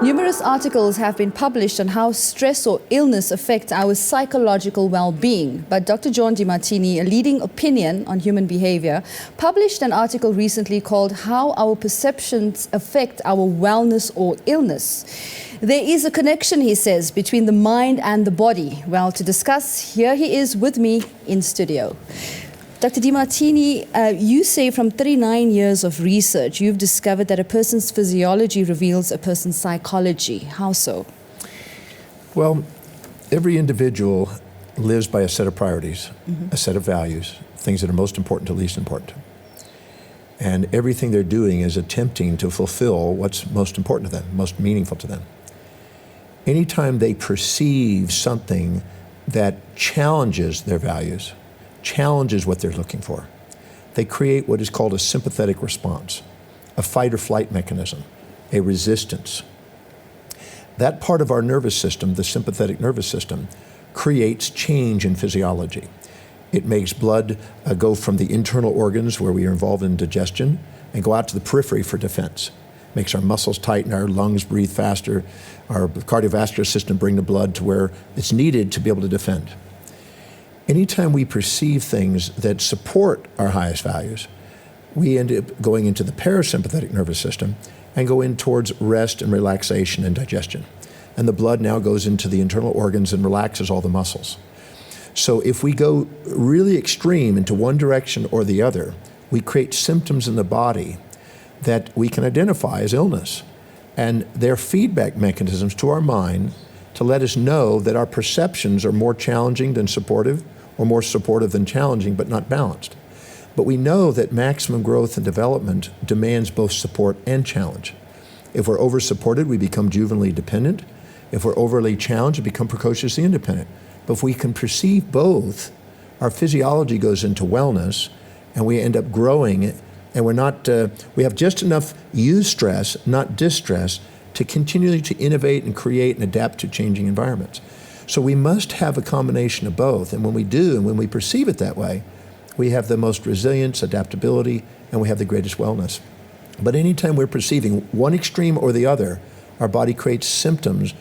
Numerous articles have been published on how stress or illness affect our psychological well-being. But Dr. John Demartini, a leading opinion on human behavior, published an article recently called How Our Perceptions Affect Our Wellness or Illness. There is a connection, he says, between the mind and the body. Well, to discuss, here he is with me in studio. Dr. Demartini, you say from 39 years of research, you've discovered that a person's physiology reveals a person's psychology. How so? Well, every individual lives by a set of priorities, a set of values, things that are most important to least important. And everything they're doing is attempting to fulfill what's most important to them, most meaningful to them. Anytime they perceive something that challenges their values, challenges what they're looking for, they create what is called a sympathetic response, a fight or flight mechanism, a resistance. That part of our nervous system, the sympathetic nervous system, creates change in physiology. It makes blood go from the internal organs where we are involved in digestion and go out to the periphery for defense. Makes our muscles tighten, our lungs breathe faster, our cardiovascular system bring the blood to where it's needed to be able to defend. Anytime we perceive things that support our highest values, we end up going into the parasympathetic nervous system and go in towards rest and relaxation and digestion. And the blood now goes into the internal organs and relaxes all the muscles. So if we go really extreme into one direction or the other, we create symptoms in the body that we can identify as illness. And they're feedback mechanisms to our mind to let us know that our perceptions are more challenging than supportive, or more supportive than challenging, but not balanced. But we know that maximum growth and development demands both support and challenge. If we're over-supported, we become juvenilely dependent. If we're overly challenged, we become precociously independent. But if we can perceive both, our physiology goes into wellness, and we end up growing, and we have just enough eustress, not distress, to continually to innovate and create and adapt to changing environments. So we must have a combination of both, and when we do, and when we perceive it that way, we have the most resilience, adaptability, and we have the greatest wellness. But anytime we're perceiving one extreme or the other, our body creates symptoms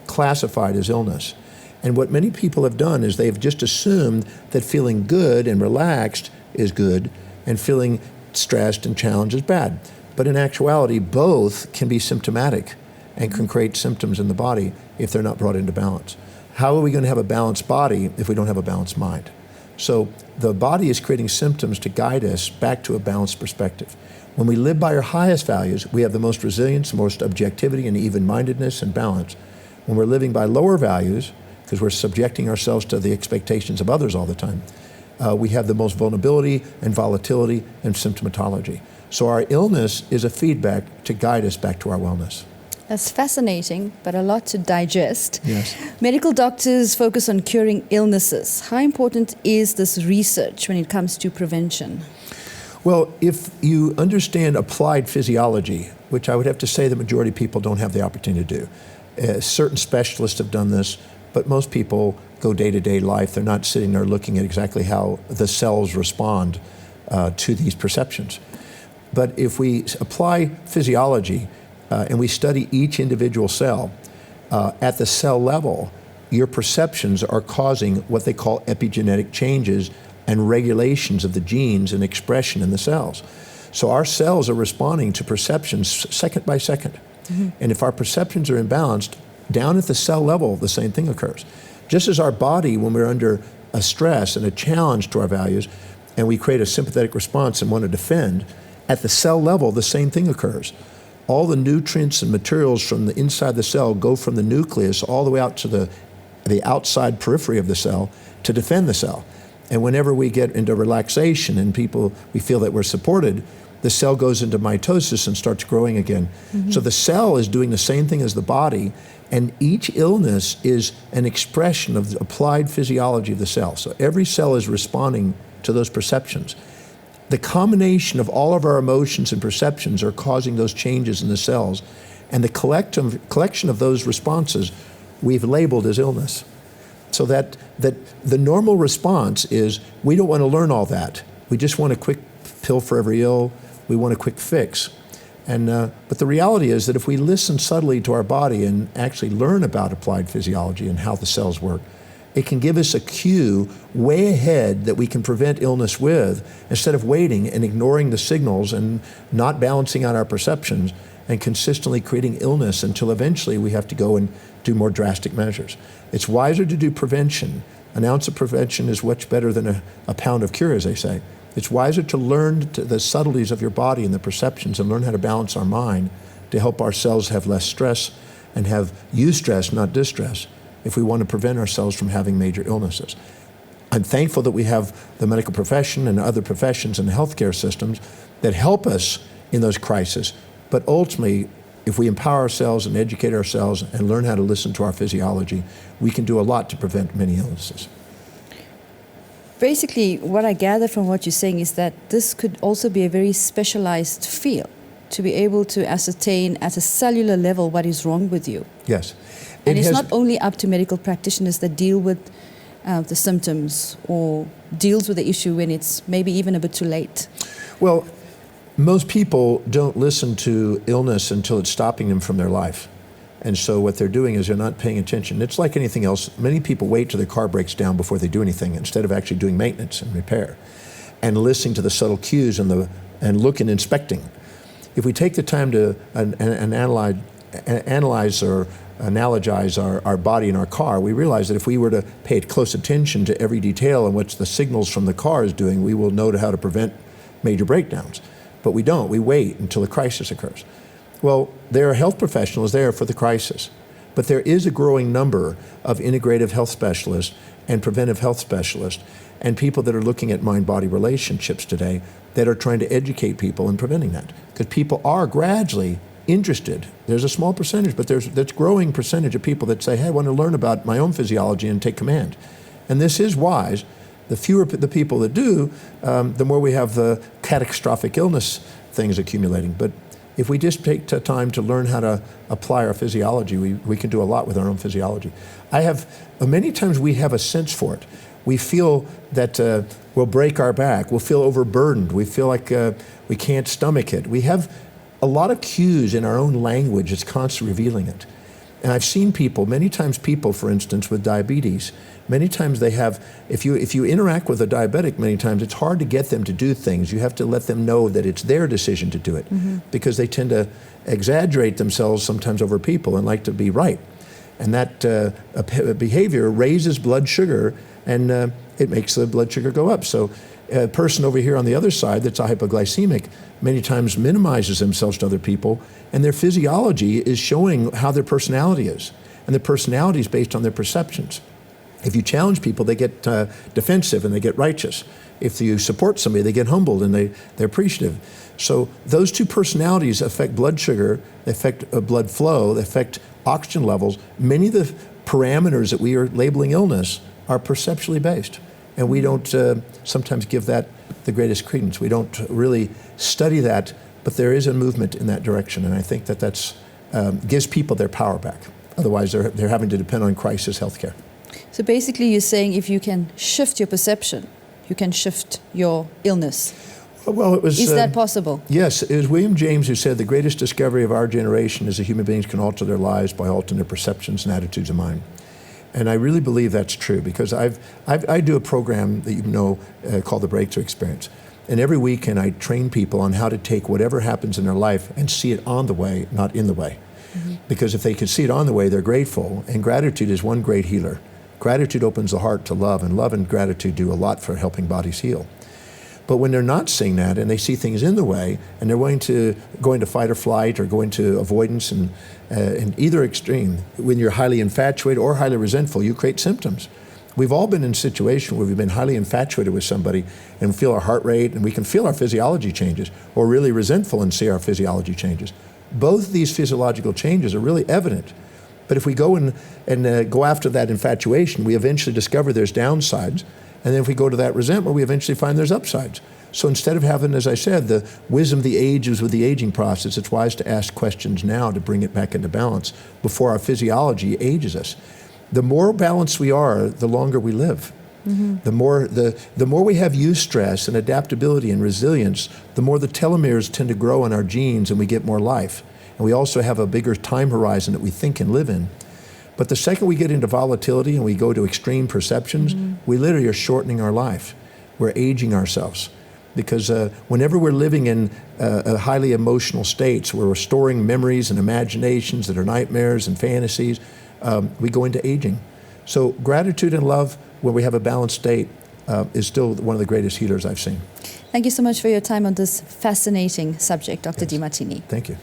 classified as illness. And what many people have done is they've just assumed that feeling good and relaxed is good, and feeling stressed and challenged is bad. But in actuality, both can be symptomatic and can create symptoms in the body if they're not brought into balance. How are we going to have a balanced body if we don't have a balanced mind? So the body is creating symptoms to guide us back to a balanced perspective. When we live by our highest values, we have the most resilience, the most objectivity and even-mindedness and balance. When we're living by lower values, because we're subjecting ourselves to the expectations of others all the time, we have the most vulnerability and volatility and symptomatology. So our illness is a feedback to guide us back to our wellness. That's fascinating, but a lot to digest. Yes. Medical doctors focus on curing illnesses. How important is this research when it comes to prevention? Well, if you understand applied physiology, which I would have to say the majority of people don't have the opportunity to do. Certain specialists have done this, but most people go day-to-day life. They're not sitting there looking at exactly how the cells respond to these perceptions. But if we apply physiology and we study each individual cell, at the cell level, your perceptions are causing what they call epigenetic changes and regulations of the genes and expression in the cells. So our cells are responding to perceptions second by second. And if our perceptions are imbalanced, down at the cell level, the same thing occurs. Just as our body, when we're under a stress and a challenge to our values, and we create a sympathetic response and want to defend, at the cell level, the same thing occurs. All the nutrients and materials from the inside the cell go from the nucleus all the way out to the outside periphery of the cell to defend the cell. And whenever we get into relaxation and we feel that we're supported, the cell goes into mitosis and starts growing again. So the cell is doing the same thing as the body, and each illness is an expression of the applied physiology of the cell. So every cell is responding to those perceptions. The combination of all of our emotions and perceptions are causing those changes in the cells, and the collection of those responses we've labeled as illness. So that the normal response is we don't want to learn all that. We just want a quick pill for every ill. We want a quick fix. But the reality is that if we listen subtly to our body and actually learn about applied physiology and how the cells work, it can give us a cue way ahead that we can prevent illness with, instead of waiting and ignoring the signals and not balancing out our perceptions and consistently creating illness until eventually we have to go and do more drastic measures. It's wiser to do prevention. An ounce of prevention is much better than a pound of cure, as they say. It's wiser to learn the subtleties of your body and the perceptions and learn how to balance our mind to help our cells have less stress and have eustress, not distress, if we want to prevent ourselves from having major illnesses. I'm thankful that we have the medical profession and other professions and healthcare systems that help us in those crises. But ultimately, if we empower ourselves and educate ourselves and learn how to listen to our physiology, we can do a lot to prevent many illnesses. Basically, what I gather from what you're saying is that this could also be a very specialized field, to be able to ascertain at a cellular level what is wrong with you. Yes. And it's not only up to medical practitioners that deal with the symptoms or deals with the issue when it's maybe even a bit too late. Well, most people don't listen to illness until it's stopping them from their life. And so what they're doing is they're not paying attention. It's like anything else. Many people wait till their car breaks down before they do anything instead of actually doing maintenance and repair and listening to the subtle cues and look and inspecting. If we take the time to analyze or analogize our body and our car, we realize that if we were to pay close attention to every detail and what the signals from the car is doing, we will know how to prevent major breakdowns. But we don't. We wait until a crisis occurs. Well, there are health professionals there for the crisis, but there is a growing number of integrative health specialists and preventive health specialists and people that are looking at mind-body relationships today that are trying to educate people in preventing that. Because people are gradually interested. There's a small percentage, but there's a growing percentage of people that say, hey, I want to learn about my own physiology and take command. And this is wise. The fewer the people that do, the more we have the catastrophic illness things accumulating. But if we just take time to learn how to apply our physiology, we can do a lot with our own physiology. Many times we have a sense for it. We feel that we'll break our back. We'll feel overburdened. We feel like we can't stomach it. We have a lot of cues in our own language that's constantly revealing it. And I've seen people, many times people, for instance, with diabetes, many times they have, if you interact with a diabetic many times, it's hard to get them to do things. You have to let them know that it's their decision to do it, because they tend to exaggerate themselves sometimes over people and like to be right. And that behavior raises blood sugar, and it makes the blood sugar go up. So a person over here on the other side that's a hypoglycemic many times minimizes themselves to other people, and their physiology is showing how their personality is. And their personality is based on their perceptions. If you challenge people, they get defensive and they get righteous. If you support somebody, they get humbled and they're appreciative. So those two personalities affect blood sugar, they affect blood flow, they affect oxygen levels. Many of the parameters that we are labeling illness are perceptually based. And we don't sometimes give that the greatest credence. We don't really study that, but there is a movement in that direction. And I think that gives people their power back. Otherwise, they're having to depend on crisis healthcare. So basically you're saying if you can shift your perception, you can shift your illness. Well, is that possible? Yes. It was William James who said the greatest discovery of our generation is that human beings can alter their lives by altering their perceptions and attitudes of mind. And I really believe that's true, because I do a program that you know called the Breakthrough Experience. And every weekend I train people on how to take whatever happens in their life and see it on the way, not in the way. Because if they can see it on the way, they're grateful. And gratitude is one great healer. Gratitude opens the heart to love, and love and gratitude do a lot for helping bodies heal. But when they're not seeing that and they see things in the way and they're going to fight or flight or going to avoidance and in either extreme, when you're highly infatuated or highly resentful, you create symptoms. We've all been in a situation where we've been highly infatuated with somebody and feel our heart rate and we can feel our physiology changes, or really resentful and see our physiology changes. Both of these physiological changes are really evident. But if we go and go after that infatuation, we eventually discover there's downsides. And then if we go to that resentment, we eventually find there's upsides. So instead of having, as I said, the wisdom of the ages with the aging process, it's wise to ask questions now to bring it back into balance before our physiology ages us. The more balanced we are, the longer we live. The more we have eustress and adaptability and resilience, the more the telomeres tend to grow in our genes and we get more life. And we also have a bigger time horizon that we think and live in. But the second we get into volatility and we go to extreme perceptions, we literally are shortening our life. We're aging ourselves. Because whenever we're living in highly emotional states where we're storing memories and imaginations that are nightmares and fantasies, we go into aging. So gratitude and love, when we have a balanced state, is still one of the greatest healers I've seen. Thank you so much for your time on this fascinating subject, Dr. Demartini. Thank you.